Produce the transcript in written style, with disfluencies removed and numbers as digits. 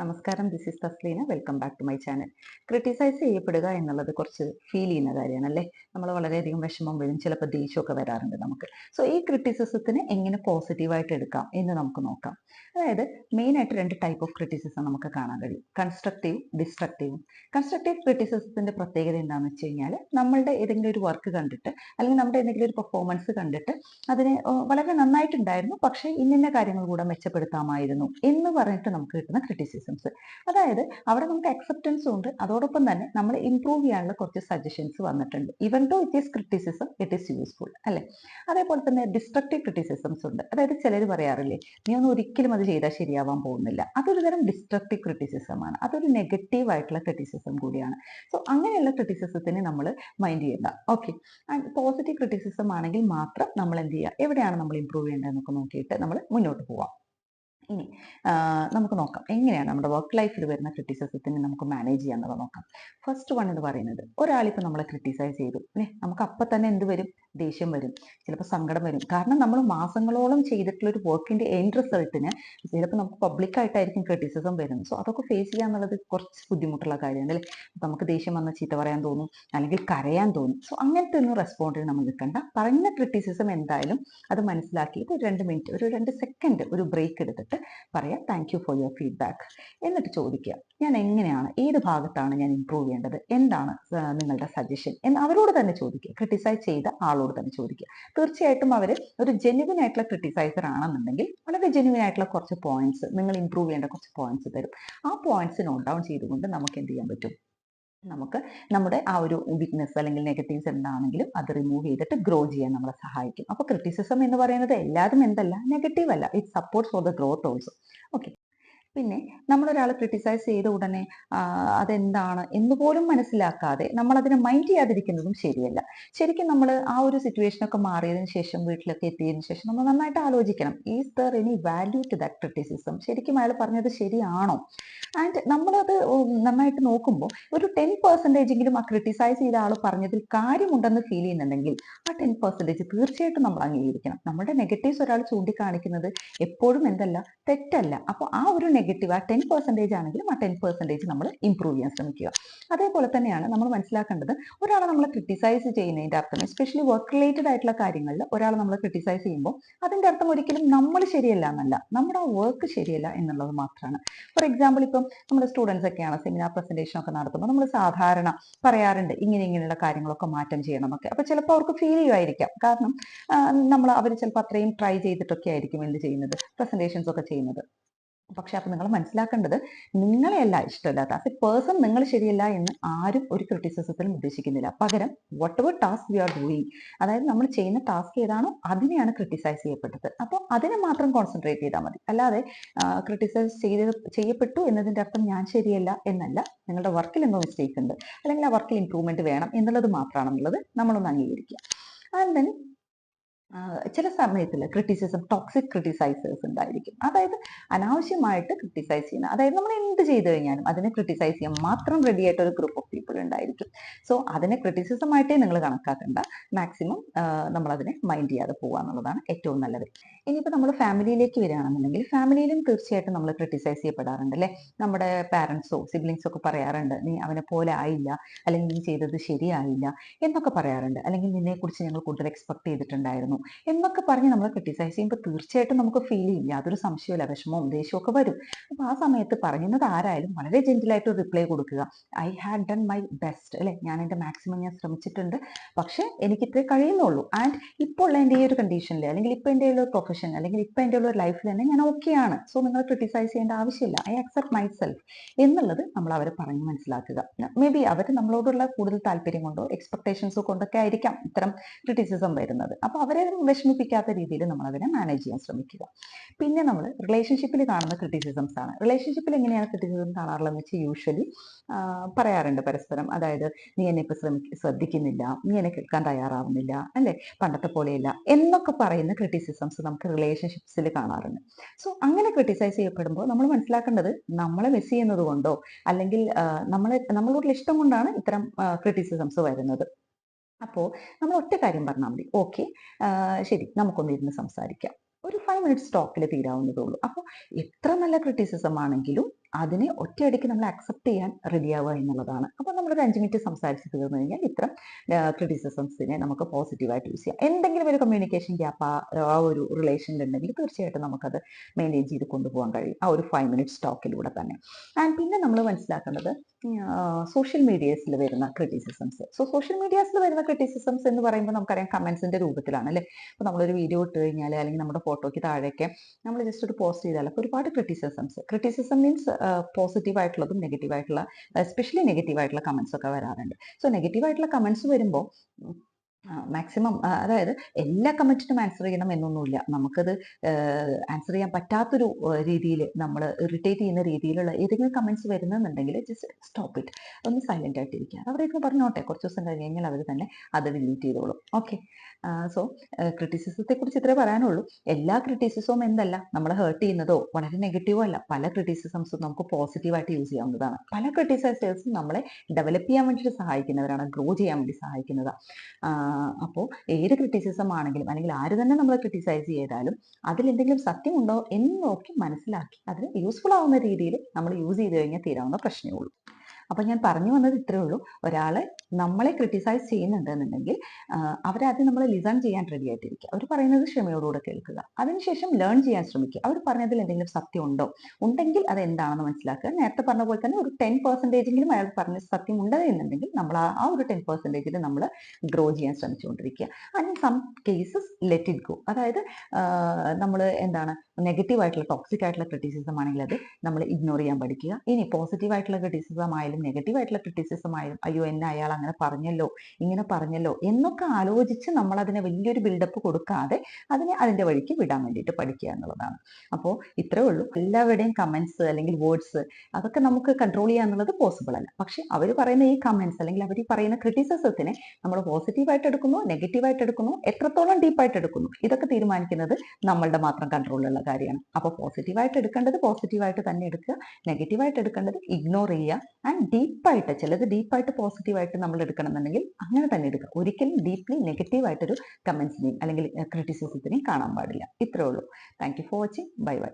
നമസ്കാരം, this is Thasleena. Welcome back to my channel. Criticize ചെയ്യപ്പെടുക എന്നുള്ളത് കുറച്ച് ഫീൽ ചെയ്യുന്ന കാര്യമാണല്ലേ. നമ്മൾ വളരെയധികം വിഷമം വരും, ചിലപ്പോൾ ദേഷ്യമൊക്കെ വരാറുണ്ട് നമുക്ക്. സോ ഈ ക്രിറ്റിസിസത്തിന് എങ്ങനെ പോസിറ്റീവായിട്ട് എടുക്കാം എന്ന് നമുക്ക് നോക്കാം. അതായത് മെയിനായിട്ട് രണ്ട് ടൈപ്പ് ഓഫ് ക്രിറ്റിസിസം നമുക്ക് കാണാൻ കഴിയും: കൺസ്ട്രക്റ്റീവും ഡിസ്ട്രക്റ്റീവും. കൺസ്ട്രക്റ്റീവ് ക്രിറ്റിസിസത്തിന്റെ പ്രത്യേകത എന്താണെന്ന് വെച്ച് കഴിഞ്ഞാൽ, നമ്മളുടെ ഏതെങ്കിലും ഒരു വർക്ക് കണ്ടിട്ട് അല്ലെങ്കിൽ നമ്മുടെ എന്തെങ്കിലും ഒരു പെർഫോമൻസ് കണ്ടിട്ട് അതിന് വളരെ നന്നായിട്ടുണ്ടായിരുന്നു, പക്ഷേ ഇന്നിന്ന കാര്യങ്ങൾ കൂടെ മെച്ചപ്പെടുത്താമായിരുന്നു എന്ന് പറഞ്ഞിട്ട് നമുക്ക് കിട്ടുന്ന ക്രിറ്റിസിസംസ്. അതായത് അവിടെ നമുക്ക് അക്സെപ്റ്റൻസും ഉണ്ട്, അതോടൊപ്പം തന്നെ നമ്മൾ ഇംപ്രൂവ് ചെയ്യാനുള്ള കുറച്ച് സജഷൻസ് വന്നിട്ടുണ്ട്. Even though it is criticism, it is useful അല്ലെ. അതേപോലെ തന്നെ ഡിസ്ട്രക്റ്റീവ് ക്രിറ്റിസിസംസ് ഉണ്ട്. അതായത് ചിലർ പറയാറില്ലേ, നീ ഒന്നും ഒരിക്കലും അത് ചെയ്താൽ ശരിയാവാൻ പോകുന്നില്ല. അതൊരു തരം ഡിസ്ട്രക്റ്റീവ് ക്രിറ്റിസിസം ആണ്. അതൊരു നെഗറ്റീവ് ആയിട്ടുള്ള ക്രിറ്റിസിസം കൂടിയാണ്. സോ അങ്ങനെയുള്ള ക്രിറ്റിസിസത്തിന് നമ്മൾ മൈൻഡ് ചെയ്യണ്ട. ഓക്കെ. ആൻഡ് പോസിറ്റീവ് ക്രിറ്റിസിസം ആണെങ്കിൽ മാത്രം നമ്മൾ എന്ത് ചെയ്യുക, എവിടെയാണ് നമ്മൾ ഇംപ്രൂവ് ചെയ്യേണ്ടതെന്നൊക്കെ നോക്കിയിട്ട് നമ്മൾ മുന്നോട്ട് പോവാം. ഇനി നമുക്ക് നോക്കാം എങ്ങനെയാണ് നമ്മുടെ വർക്ക് ലൈഫിൽ വരുന്ന ക്രിറ്റിസിസത്തിനെ നമുക്ക് മാനേജ് ചെയ്യാന്നുള്ളത് നോക്കാം. ഫസ്റ്റ് വൺ എന്ന് പറയുന്നത്, ഒരാളിപ്പോൾ നമ്മളെ ക്രിട്ടിസൈസ് ചെയ്തു അല്ലേ, നമുക്ക് അപ്പം തന്നെ എന്ത് വരും? ദേഷ്യം വരും, ചിലപ്പോൾ സങ്കടം വരും. കാരണം നമ്മൾ മാസങ്ങളോളം ചെയ്തിട്ടുള്ള ഒരു വർക്കിന്റെ എൻഡ് റിസൾട്ടിന് ചിലപ്പോൾ നമുക്ക് പബ്ലിക്കായിട്ടായിരിക്കും ക്രിറ്റിസിസം വരുന്നത്. സോ അതൊക്കെ ഫേസ് ചെയ്യുക എന്നുള്ളത് കുറച്ച് ബുദ്ധിമുട്ടുള്ള കാര്യമാണ് അല്ലേ. നമുക്ക് ദേഷ്യം വന്ന ചീത്ത പറയാൻ തോന്നും, അല്ലെങ്കിൽ കരയാൻ തോന്നും. സോ അങ്ങനത്തെ ഒന്നും റെസ്പോണ്ടിൽ നമ്മൾ നിൽക്കണ്ട. പറഞ്ഞ ക്രിറ്റിസിസം എന്തായാലും അത് മനസ്സിലാക്കിയിട്ട് ഒരു 2 മിനിറ്റ്, ഒരു 2 സെക്കൻഡ് ഒരു ബ്രേക്ക് എടുത്തിട്ട് പറയാം, thank you for your feedback. എന്നിട്ട് ചോദിക്കുക, ഞാൻ എങ്ങനെയാണ്, ഏത് ഭാഗത്താണ് ഞാൻ ഇംപ്രൂവ് ചെയ്യേണ്ടത്, എന്താണ് നിങ്ങളുടെ സജഷൻ എന്ന് അവരോട് തന്നെ ചോദിക്കുക. ക്രിട്ടിസൈസ് ചെയ്ത ആളോട് തന്നെ ചോദിക്കുക. തീർച്ചയായിട്ടും അവർ ഒരു ജെന്യുവൻ ആയിട്ടുള്ള ക്രിട്ടിസൈസർ ആണെന്നുണ്ടെങ്കിൽ വളരെ ജെന്യുവൻ ആയിട്ടുള്ള കുറച്ച് പോയിന്റ്സ്, നിങ്ങൾ ഇംപ്രൂവ് ചെയ്യേണ്ട കുറച്ച് പോയിന്റ്സ് തരും. ആ പോയിന്റ്സ് നോട്ട് ഡൗൺ ചെയ്തുകൊണ്ട് നമുക്ക് എന്ത് ചെയ്യാൻ പറ്റും? നമുക്ക് നമ്മുടെ ആ ഒരു വീക്ക്നെസ് അല്ലെങ്കിൽ നെഗറ്റീവ്സ് എന്താണെങ്കിലും അത് റിമൂവ് ചെയ്തിട്ട് ഗ്രോ ചെയ്യാൻ നമ്മളെ സഹായിക്കും. അപ്പോൾ ക്രിറ്റിസിസം എന്ന് പറയുന്നത് എല്ലാതും എന്തല്ല, നെഗറ്റീവ് അല്ല. It supports for the growth also. Okay. പിന്നെ നമ്മളൊരാളെ ക്രിട്ടിസൈസ് ചെയ്ത ഉടനെ അതെന്താണ് എന്ന് പോലും മനസ്സിലാക്കാതെ നമ്മൾ അതിനെ മൈൻഡ് ചെയ്യാതിരിക്കുന്നതും ശരിയല്ല. ശരിക്കും നമ്മൾ ആ ഒരു സിറ്റുവേഷനൊക്കെ മാറിയതിന് ശേഷം, വീട്ടിലൊക്കെ എത്തിയതിനു ശേഷം നമ്മൾ നന്നായിട്ട് ആലോചിക്കണം, is there any value to that criticism? ശരിക്കും അയാൾ പറഞ്ഞത് ശരിയാണോ? ആൻഡ് നമ്മളത് നന്നായിട്ട് നോക്കുമ്പോൾ ഒരു 10% എങ്കിലും ആ ക്രിട്ടിസൈസ് ചെയ്ത ആൾ പറഞ്ഞതിൽ കാര്യമുണ്ടെന്ന് ഫീൽ ചെയ്യുന്നുണ്ടെങ്കിൽ ആ 10% തീർച്ചയായിട്ടും നമ്മൾ അംഗീകരിക്കണം. നമ്മുടെ നെഗറ്റീവ്സ് ഒരാൾ ചൂണ്ടിക്കാണിക്കുന്നത് എപ്പോഴും എന്തല്ല, തെറ്റല്ല. അപ്പോൾ ആ ഒരു നെഗറ്റീവ്, ആ 10% ആണെങ്കിലും ആ 10% നമ്മൾ ഇംപ്രൂവ് ചെയ്യാൻ ശ്രമിക്കുക. അതേപോലെ തന്നെയാണ് നമ്മൾ മനസ്സിലാക്കേണ്ടത്, ഒരാളെ നമ്മൾ ക്രിട്ടിസൈസ് ചെയ്യുന്നതിൻ്റെ അർത്ഥം, എസ്പെഷ്യലി വർക്ക് റിലേറ്റഡ് ആയിട്ടുള്ള കാര്യങ്ങളിൽ ഒരാളെ നമ്മൾ ക്രിട്ടിസൈസ് ചെയ്യുമ്പോൾ അതിൻ്റെ അർത്ഥം ഒരിക്കലും നമ്മൾ ശരിയല്ല എന്നല്ല, നമ്മുടെ ആ വർക്ക് ശരിയല്ല എന്നുള്ളത് മാത്രമാണ്. ഫോർ എക്സാമ്പിൾ, ഇപ്പം നമ്മുടെ സ്റ്റുഡൻസ് ഒക്കെയാണ് സെമിനാർ പ്രസന്റേഷൻ ഒക്കെ നടത്തുമ്പോൾ നമ്മൾ സാധാരണ പറയാറുണ്ട്, ഇങ്ങനെയുള്ള കാര്യങ്ങളൊക്കെ മാറ്റം ചെയ്യണമെന്നൊക്കെ. അപ്പോൾ ചിലപ്പോൾ അവർക്ക് ഫീൽ ചെയ്യുമായിരിക്കാം, കാരണം അവർ ചിലപ്പോൾ അത്രയും ട്രൈ ചെയ്തിട്ടൊക്കെ ആയിരിക്കും എന്ത് ചെയ്യുന്നത്, പ്രസന്റേഷൻസ് ഒക്കെ ചെയ്യുന്നത്. പക്ഷെ അപ്പൊ നിങ്ങൾ മനസ്സിലാക്കേണ്ടത്, നിങ്ങളെയല്ല ഇഷ്ടമില്ലാത്ത, ആസ് എ പേഴ്സൺ നിങ്ങൾ ശരിയല്ല എന്ന് ആരും ഒരു ക്രിറ്റിസിസത്തിലും ഉദ്ദേശിക്കുന്നില്ല. പകരം whatever task we are doing, അതായത് നമ്മൾ ചെയ്യുന്ന ടാസ്ക് ഏതാണോ അതിനെയാണ് ക്രിട്ടിസൈസ് ചെയ്യപ്പെട്ടത്. അപ്പോൾ അതിനെ മാത്രം കോൺസെൻട്രേറ്റ് ചെയ്താൽ മതി. അല്ലാതെ ക്രിട്ടിസൈസ് ചെയ്യപ്പെട്ടു എന്നതിൻ്റെ അർത്ഥം ഞാൻ ശരിയല്ല എന്നല്ല. നിങ്ങളുടെ വർക്കിൽ എന്തോ മിസ്റ്റേക്ക് ഉണ്ട്, അല്ലെങ്കിൽ ആ വർക്കിൽ ഇംപ്രൂവ്മെന്റ് വേണം എന്നുള്ളത് മാത്രമാണെന്നുള്ളത് നമ്മളൊന്ന് അംഗീകരിക്കുക. ആൻഡ് ദെൻ ചില സമയത്തിൽ ക്രിറ്റിസിസം, ടോക്സിക് ക്രിട്ടിസൈസേഴ്സ് ഉണ്ടായിരിക്കും. അതായത് അനാവശ്യമായിട്ട് ക്രിട്ടിസൈസ് ചെയ്യുന്ന, അതായത് നമ്മൾ എന്ത് ചെയ്തു കഴിഞ്ഞാലും അതിനെ ക്രിട്ടിസൈസ് ചെയ്യാൻ മാത്രം റെഡി ആയിട്ട് ഒരു ഗ്രൂപ്പ് ഓഫ് പീപ്പിൾ ഉണ്ടായിരിക്കും. സോ അതിനെ ക്രിറ്റിസിസം ആയിട്ടേ നിങ്ങൾ കണക്കാക്കണ്ട. മാക്സിമം നമ്മൾ അതിനെ മൈൻഡ് ചെയ്യാതെ പോകുക എന്നുള്ളതാണ് ഏറ്റവും നല്ലത്. ഇനിയിപ്പോൾ നമ്മൾ ഫാമിലിയിലേക്ക് വരികയാണെന്നുണ്ടെങ്കിൽ, ഫാമിലിയിലും തീർച്ചയായിട്ടും നമ്മൾ ക്രിട്ടിസൈസ് ചെയ്യപ്പെടാറുണ്ട് അല്ലേ. നമ്മുടെ പാരൻസോ സിബ്ലിങ്സോ ഒക്കെ പറയാറുണ്ട്, നീ അവനെ പോലെ ആയില്ല, അല്ലെങ്കിൽ നീ ചെയ്തത് ശരിയായില്ല എന്നൊക്കെ പറയാറുണ്ട്. അല്ലെങ്കിൽ നിന്നെക്കുറിച്ച് ഞങ്ങൾ കൂടുതൽ എക്സ്പെക്ട് ചെയ്തിട്ടുണ്ടായിരുന്നു എന്നൊക്കെ പറഞ്ഞ് നമ്മൾ ക്രിട്ടിസൈസ് ചെയ്യുമ്പോൾ തീർച്ചയായിട്ടും നമുക്ക് ഫീൽ ചെയ്യും, യാതൊരു സംശയമില്ല, വിഷമവും ദേഷ്യവും ഒക്കെ വരും. അപ്പോൾ ആ സമയത്ത് പറയുന്നത് ആരായാലും വളരെ ജെന്റിലായിട്ട് ഒരു റിപ്ലൈ കൊടുക്കുക. I had done my best അല്ലെ, ഞാൻ എൻ്റെ മാക്സിമം ഞാൻ ശ്രമിച്ചിട്ടുണ്ട്, പക്ഷേ എനിക്ക് ഇത്രേ കഴിയുന്നുള്ളൂ. ആൻഡ് ഇപ്പോൾ ഉള്ള എൻ്റെ ഈ ഒരു കണ്ടീഷനിൽ, അല്ലെങ്കിൽ ഇപ്പോൾ എൻ്റെ ഉള്ള പ്രൊഫഷൻ, അല്ലെങ്കിൽ ഇപ്പോൾ എൻ്റെ ഉള്ള ലൈഫിൽ തന്നെ ഞാൻ ഓക്കെയാണ്. സോ നിങ്ങൾ ക്രിട്ടിസൈസ് ചെയ്യേണ്ട ആവശ്യമില്ല, ഐ അക്സെപ്റ്റ് മൈ സെൽഫ് എന്നുള്ളത് നമ്മൾ അവരെ പറഞ്ഞ് മനസ്സിലാക്കുക. മേ ബി അവർ നമ്മളോടുള്ള കൂടുതൽ താല്പര്യം കൊണ്ടോ എക്സ്പെക്ടേഷൻസോ കൊണ്ടൊക്കെ ആയിരിക്കാം ഇത്തരം ക്രിറ്റിസിസം വരുന്നത്. അപ്പോൾ അവരെ വിഷമിപ്പിക്കാത്ത രീതിയിൽ നമ്മൾ അതിനെ മാനേജ് ചെയ്യാൻ ശ്രമിക്കുക. പിന്നെ നമ്മൾ റിലേഷൻഷിപ്പിൽ കാണുന്ന ക്രിറ്റിസിസംസ് ആണ്. റിലേഷൻഷിപ്പിൽ എങ്ങനെയാണ് ക്രിറ്റിസിസം കാണാറുള്ളതെന്ന് വെച്ചാൽ, യൂഷ്വലി പറയാറുണ്ട് പരസ്പരം, അതായത് നീ എന്നെ ഇപ്പൊ ശ്രദ്ധിക്കുന്നില്ല, നീ എന്നെ കേൾക്കാൻ തയ്യാറാവുന്നില്ല അല്ലെ, പണ്ടത്തെ പോലെയല്ല എന്നൊക്കെ പറയുന്ന ക്രിറ്റിസിസംസ് നമുക്ക് റിലേഷൻഷിപ്സിൽ കാണാറുണ്ട്. സോ അങ്ങനെ ക്രിട്ടിസൈസ് ചെയ്യപ്പെടുമ്പോൾ നമ്മൾ മനസ്സിലാക്കേണ്ടത്, നമ്മളെ മിസ് ചെയ്യുന്നത് കൊണ്ടോ അല്ലെങ്കിൽ നമ്മളോടുള്ള ഇഷ്ടം കൊണ്ടാണ് ഇത്തരം ക്രിറ്റിസിസംസ് വരുന്നത്. അപ്പോൾ നമ്മൾ ഒറ്റ കാര്യം പറഞ്ഞാൽ മതി, ഓക്കെ ശരി, നമുക്കൊന്ന് ഇരുന്ന് സംസാരിക്കാം. ഒരു 5 മിനിറ്റ്സ് ടോക്കിൽ തീരാവുന്നതേ ഉള്ളൂ. അപ്പോൾ എത്ര നല്ല ക്രിറ്റിസിസം ആണെങ്കിലും അതിനെ ഒറ്റയടിക്ക് നമ്മൾ അക്സെപ്റ്റ് ചെയ്യാൻ റെഡിയാവുക എന്നുള്ളതാണ്. അപ്പോൾ നമ്മളൊരു 5 മിനിറ്റ് സംസാരിച്ച് തീർന്നു കഴിഞ്ഞാൽ ഇത്തരം ക്രിറ്റിസിസംസിനെ നമുക്ക് പോസിറ്റീവായിട്ട് യൂസ് ചെയ്യാം. എന്തെങ്കിലും ഒരു കമ്മ്യൂണിക്കേഷൻ ഗ്യാപ്പ് ആ ഒരു റിലേഷനിലുണ്ടെങ്കിൽ തീർച്ചയായിട്ടും നമുക്കത് മെയിൻറ്റെയിൻ ചെയ്ത് കൊണ്ടുപോകാൻ കഴിയും ആ ഒരു 5 മിനിറ്റ്സ് ടോക്കിലൂടെ തന്നെ. ആൻഡ് പിന്നെ നമ്മൾ മനസ്സിലാക്കേണ്ടത് സോഷ്യൽ മീഡിയസിൽ വരുന്ന ക്രിറ്റിസിസംസ്. സോഷ്യൽ മീഡിയാസിൽ വരുന്ന ക്രിറ്റിസിസംസ് എന്ന് പറയുമ്പോൾ നമുക്കറിയാം കമന്റ്സിന്റെ രൂപത്തിലാണ് അല്ലേ. അപ്പോൾ നമ്മളൊരു വീഡിയോ ഇട്ട് കഴിഞ്ഞാൽ അല്ലെങ്കിൽ നമ്മുടെ ഫോട്ടോയ്ക്ക് താഴേക്ക് നമ്മൾ ജസ്റ്റ് ഒരു പോസ്റ്റ് ചെയ്താൽ ഒരുപാട് ക്രിറ്റിസിസം മീൻസ് പോസിറ്റീവ് ആയിട്ടുള്ളതും നെഗറ്റീവ് ആയിട്ടുള്ള എസ്പെഷ്യലി നെഗറ്റീവ് ആയിട്ടുള്ള കമന്റ്സ് ഒക്കെ വരാറുണ്ട്. നെഗറ്റീവ് ആയിട്ടുള്ള കമന്റ്സ് വരുമ്പോൾ മാക്സിമം അതായത് എല്ലാ കമന്റിനും ആൻസർ ചെയ്യണം എന്നൊന്നുമില്ല. നമുക്കത് ആൻസർ ചെയ്യാൻ പറ്റാത്തൊരു രീതിയിൽ നമ്മൾ ഇറിറ്റേറ്റ് ചെയ്യുന്ന രീതിയിലുള്ള ഏതെങ്കിലും കമന്റ്സ് വരുന്നുണ്ടെങ്കിൽ ജസ്റ്റ് സ്റ്റോപ്പ് ഇറ്റ്, ഒന്ന് സൈലന്റ് ആയിട്ടിരിക്കുക. അവരൊക്കെ പറഞ്ഞോട്ടെ, കുറച്ച് ദിവസം കഴിഞ്ഞ് കഴിഞ്ഞാൽ അവർ തന്നെ അത് ഡിലീറ്റ് ചെയ്തോളും. ഓക്കെ. ക്രിറ്റിസിസത്തെ കുറിച്ച് ഇത്രേ പറയാനുള്ളൂ. എല്ലാ ക്രിറ്റിസിസവും എന്തല്ല നമ്മളെ ഹേർട്ട് ചെയ്യുന്നതോ വളരെ നെഗറ്റീവോ അല്ല. പല ക്രിറ്റിസിസംസും നമുക്ക് പോസിറ്റീവായിട്ട് യൂസ് ചെയ്യാവുന്നതാണ്. പല ക്രിറ്റിസൈസേഴ്സും നമ്മളെ ഡെവലപ്പ് ചെയ്യാൻ വേണ്ടിയിട്ട് സഹായിക്കുന്നവരാണ്, ഗ്രോ ചെയ്യാൻ വേണ്ടി സഹായിക്കുന്നതാണ്. അപ്പോൾ ഏത് ക്രിറ്റിസിസം ആണെങ്കിലും അല്ലെങ്കിൽ ആര് തന്നെ നമ്മളെ ക്രിറ്റിസൈസ് ചെയ്താലും അതിൽ എന്തെങ്കിലും സത്യമുണ്ടോ എന്ന് നോക്കി മനസ്സിലാക്കി അതിന് യൂസ്ഫുൾ ആവുന്ന രീതിയിൽ നമ്മൾ യൂസ് ചെയ്ത് കഴിഞ്ഞാൽ തീരാവുന്ന പ്രശ്നമേ ഉള്ളൂ. അപ്പം ഞാൻ പറഞ്ഞു വന്നത് ഇത്രേ ഉള്ളൂ. ഒരാളെ നമ്മളെ ക്രിട്ടിസൈസ് ചെയ്യുന്നുണ്ടെന്നുണ്ടെങ്കിൽ അവരാദ്യം നമ്മളെ ലിസൺ ചെയ്യാൻ റെഡി ആയിട്ടിരിക്കുക. അവർ പറയുന്നത് ക്ഷമയോടുകൂടെ കേൾക്കുക. അതിനുശേഷം ലേൺ ചെയ്യാൻ ശ്രമിക്കുക. അവർ പറഞ്ഞതിൽ എന്തെങ്കിലും സത്യം ഉണ്ടോ, ഉണ്ടെങ്കിൽ അത് എന്താണെന്ന് മനസ്സിലാക്കുക. നേരത്തെ പറഞ്ഞ പോലെ തന്നെ ഒരു 10% അയാൾ പറഞ്ഞ സത്യം ഉണ്ട് എന്നുണ്ടെങ്കിൽ നമ്മൾ ആ ഒരു 10% നമ്മൾ ഗ്രോ ചെയ്യാൻ ശ്രമിച്ചുകൊണ്ടിരിക്കുക. And some cases let it go. അതായത് നമ്മൾ എന്താണ് നെഗറ്റീവ് ആയിട്ടുള്ള ടോക്സിക് ആയിട്ടുള്ള ക്രിറ്റിസിസം ആണെങ്കിൽ അത് നമ്മൾ ഇഗ്നോർ ചെയ്യാൻ പഠിക്കുക. ഇനി പോസിറ്റീവ് ആയിട്ടുള്ള ക്രിറ്റിസിസം ആയാലും നെഗറ്റീവ് ആയിട്ടുള്ള ക്രിറ്റിസിസം ആയാലും അയ്യോ എന്നെ അയാൾ അങ്ങനെ പറഞ്ഞല്ലോ ഇങ്ങനെ പറഞ്ഞല്ലോ എന്നൊക്കെ ആലോചിച്ച് നമ്മൾ അതിനെ വലിയൊരു ബിൽഡപ്പ് കൊടുക്കാതെ അതിനെ അതിന്റെ വഴിക്ക് വിടാൻ വേണ്ടിയിട്ട് പഠിക്കുക എന്നുള്ളതാണ്. അപ്പോൾ ഇത്രേ ഉള്ളൂ. എല്ലാവരുടെയും കമന്റ്സ് അല്ലെങ്കിൽ വേർഡ്സ് അതൊക്കെ നമുക്ക് കൺട്രോൾ ചെയ്യുക എന്നുള്ളത് പോസിബിൾ അല്ല. പക്ഷെ അവർ പറയുന്ന ഈ കമന്റ്സ് അല്ലെങ്കിൽ അവർ പറയുന്ന ക്രിറ്റിസിസത്തിനെ നമ്മൾ പോസിറ്റീവായിട്ട് എടുക്കുന്നു, നെഗറ്റീവായിട്ട് എടുക്കുന്നു, എത്രത്തോളം ഡീപ്പായിട്ട് എടുക്കുന്നു, ഇതൊക്കെ തീരുമാനിക്കുന്നത് നമ്മളുടെ മാത്രം കൺട്രോളിലുള്ള കാര്യമാണ്. അപ്പോൾ പോസിറ്റീവായിട്ട് എടുക്കേണ്ടത് പോസിറ്റീവായിട്ട് തന്നെ എടുക്കുക, നെഗറ്റീവായിട്ട് എടുക്കേണ്ടത് ഇഗ്നോർ ചെയ്യുക. ആൻഡ് ഡീപ്പായിട്ട് ചിലത് ഡീപ്പായിട്ട് പോസിറ്റീവായിട്ട് നമ്മൾ എടുക്കണം എന്നുണ്ടെങ്കിൽ അങ്ങനെ തന്നെ എടുക്കുക. ഒരിക്കലും ഡീപ്ലി നെഗറ്റീവായിട്ടൊരു കമന്റ്സിനെയും അല്ലെങ്കിൽ ക്രിറ്റിസിസത്തിനെയും കാണാൻ പാടില്ല. ഇത്രേ ഉള്ളൂ. Thank you for watching. Bye bye.